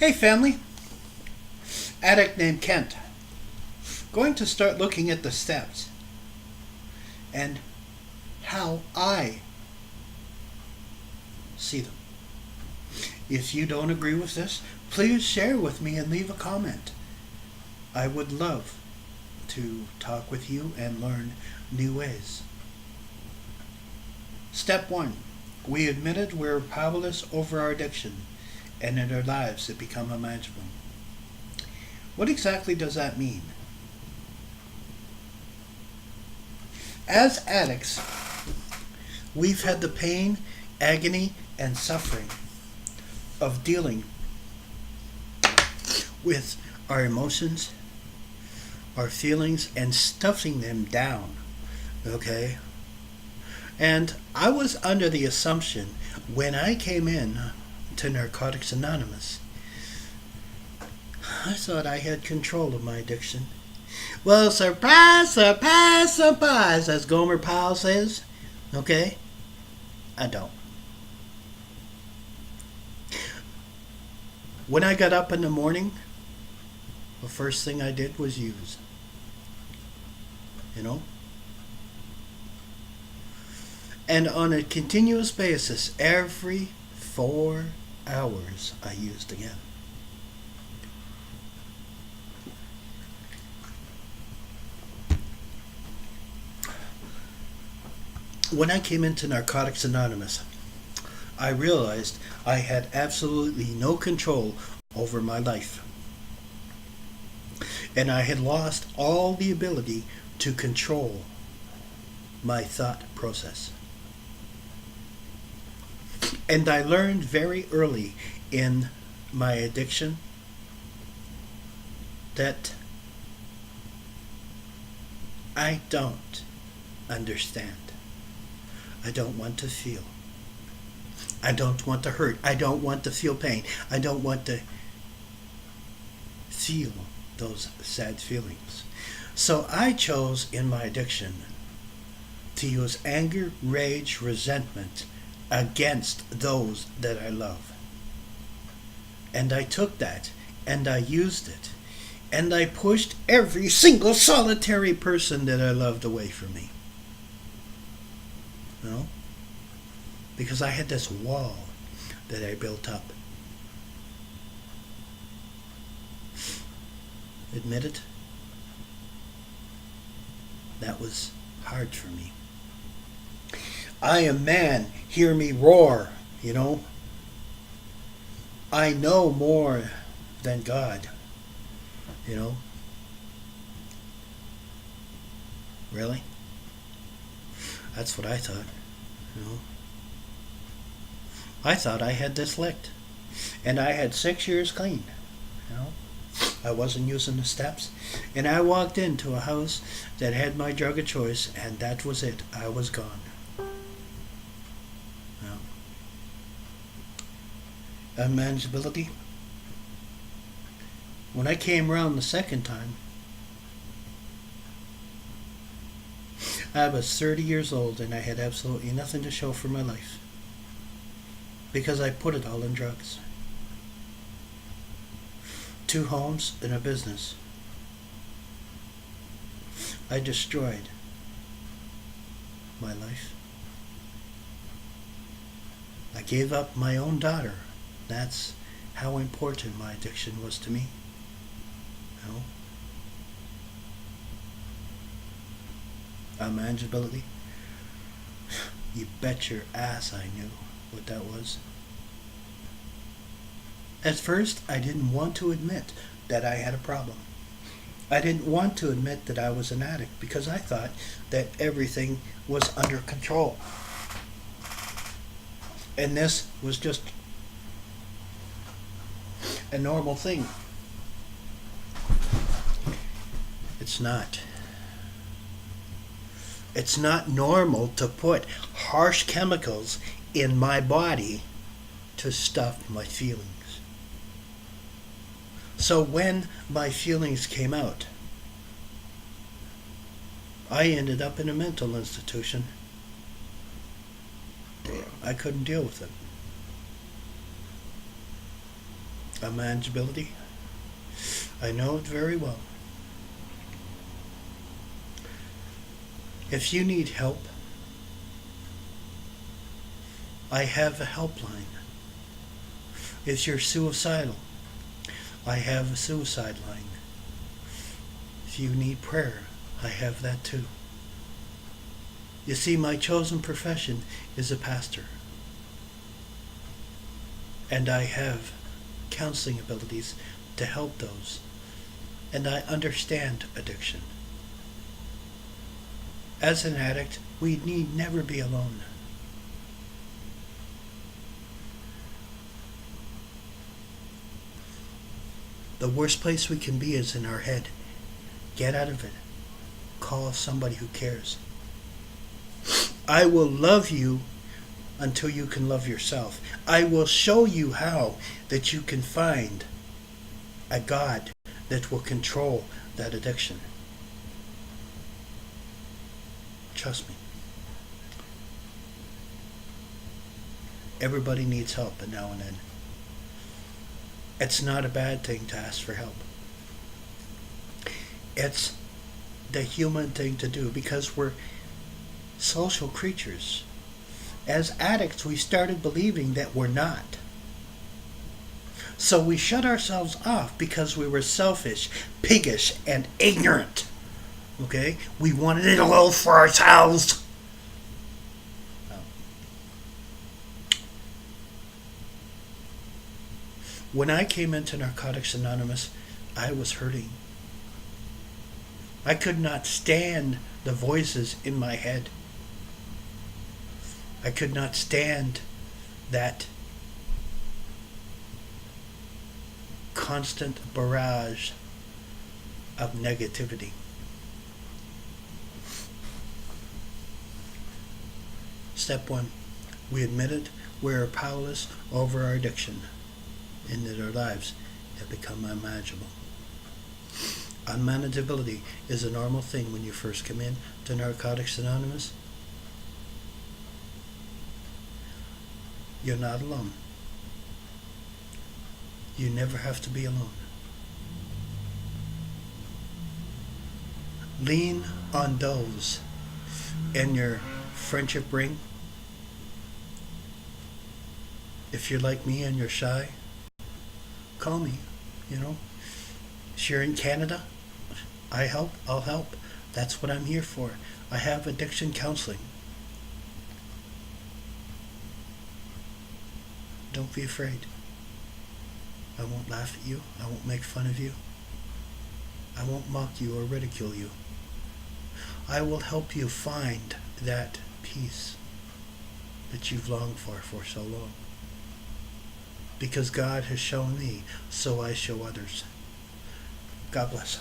Hey family, addict named Kent. Going to start looking at the steps and how I see them. If you don't agree with this, please share with me and leave a comment. I would love to talk with you and learn new ways. Step 1. We admitted we're powerless over our addiction and in our lives it become unmanageable. What exactly does that mean? As addicts, we've had the pain, agony, and suffering of dealing with our emotions, our feelings, and stuffing them down. Okay? And I was under the assumption when I came in to Narcotics Anonymous, I thought I had control of my addiction. Well, surprise, surprise, surprise, as Gomer Pyle says. Okay? I don't. When I got up in the morning, the first thing I did was use. You know? And on a continuous basis, every 4 hours, I used again. When I came into Narcotics Anonymous, I realized I had absolutely no control over my life. And I had lost all the ability to control my thought process. And I learned very early in my addiction that I don't understand. I don't want to feel. I don't want to hurt. I don't want to feel pain. I don't want to feel those sad feelings. So I chose in my addiction to use anger, rage, resentment against those that I love. And I took that and I used it. And I pushed every single solitary person that I loved away from me. You know? Because I had this wall that I built up. Admit it? That was hard for me. I am man, hear me roar, you know? I know more than God, you know? Really? That's what I thought, you know? I thought I had this licked. And I had 6 years clean, you know? I wasn't using the steps. And I walked into a house that had my drug of choice, and that was it. I was gone. Now, unmanageability. When I came around the second time, I was 30 years old and I had absolutely nothing to show for my life. Because I put it all in drugs. 2 homes and a business. I destroyed my life. I gave up my own daughter. That's how important my addiction was to me. You know? Unmanageability. You bet your ass I knew what that was. At first, I didn't want to admit that I had a problem. I didn't want to admit that I was an addict because I thought that everything was under control. And this was just a normal thing. It's not. It's not normal to put harsh chemicals in my body to stuff my feelings. So when my feelings came out, I ended up in a mental institution. I couldn't deal with it. Unmanageability. I know it very well. If you need help, I have a helpline. If you're suicidal, I have a suicide line. If you need prayer, I have that too. You see, my chosen profession is a pastor. And I have counseling abilities to help those. And I understand addiction. As an addict, we need never be alone. The worst place we can be is in our head. Get out of it. Call somebody who cares. I will love you until you can love yourself. I will show you how that you can find a God that will control that addiction. Trust me. Everybody needs help now and then. It's not a bad thing to ask for help. It's the human thing to do because we're social creatures. As addicts, we started believing that we're not. So we shut ourselves off because we were selfish, piggish, and ignorant. Okay? We wanted it all for ourselves. When I came into Narcotics Anonymous, I was hurting. I could not stand the voices in my head. I could not stand that constant barrage of negativity. Step 1. We admit it. We are powerless over our addiction and that our lives have become unmanageable. Unmanageability is a normal thing when you first come in to Narcotics Anonymous. You're not alone. You never have to be alone. Lean on those in your friendship ring. If you're like me and you're shy, call me. If you're in Canada, I'll help. That's what I'm here for. I have addiction counseling. Don't be afraid. I won't laugh at you. I won't make fun of you. I won't mock you or ridicule you. I will help you find that peace that you've longed for so long. Because God has shown me, so I show others. God bless.